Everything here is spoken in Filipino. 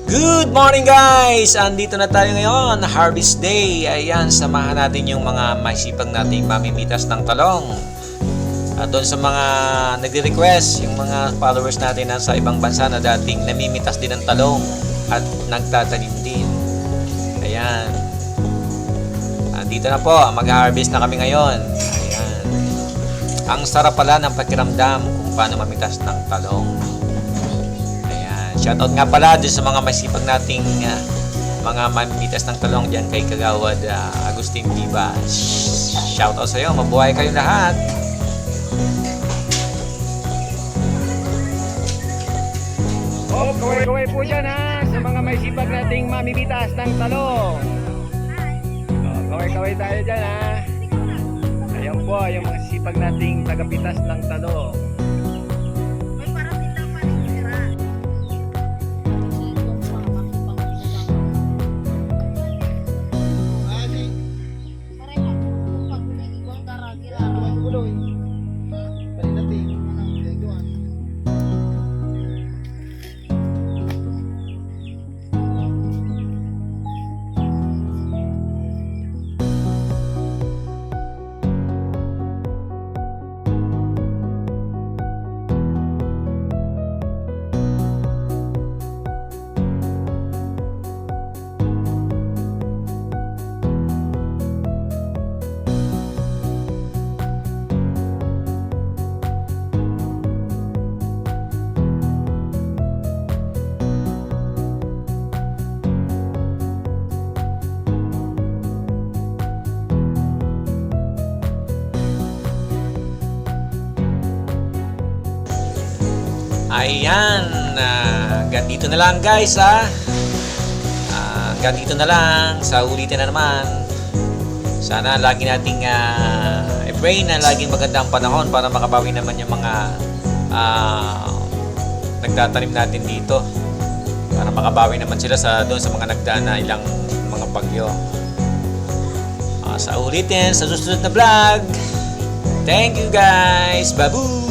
Good morning guys! Andito na tayo ngayon, Harvest Day. Ayan, samahan natin yung mga masipag nating mamimitas ng talong. At doon sa mga nagre-request, yung mga followers natin na sa ibang bansa na dating namimitas din ng talong at nagtatanim din. Ayan. Andito na po, mag-harvest na kami ngayon. Ayan. Ang sarap pala ng pakiramdam kung paano mamitas ng talong. Shoutout nga pala dun sa mga masipag nating mga mamimitas ng talong dyan kay Kagawad Agustin Diva. Shoutout sa iyo, mabuhay kayong lahat. Kaway-kaway po dyan ha, sa mga masipag nating mamimitas ng talong. Kaway-kaway tayo dyan ha. Ayan po, yung mga sipag nating tagapitas ng talong. Ayan, ganito na lang guys ha. Ganito na lang, sa ulitin na naman. Sana lagi nating i-pray na laging magandang panahon para makabawi naman yung mga nagtatanim natin dito. Para makabawi naman sila doon sa mga nagdaan na ilang mga bagyo. Sa ulitin, sa susunod na vlog. Thank you guys, babu!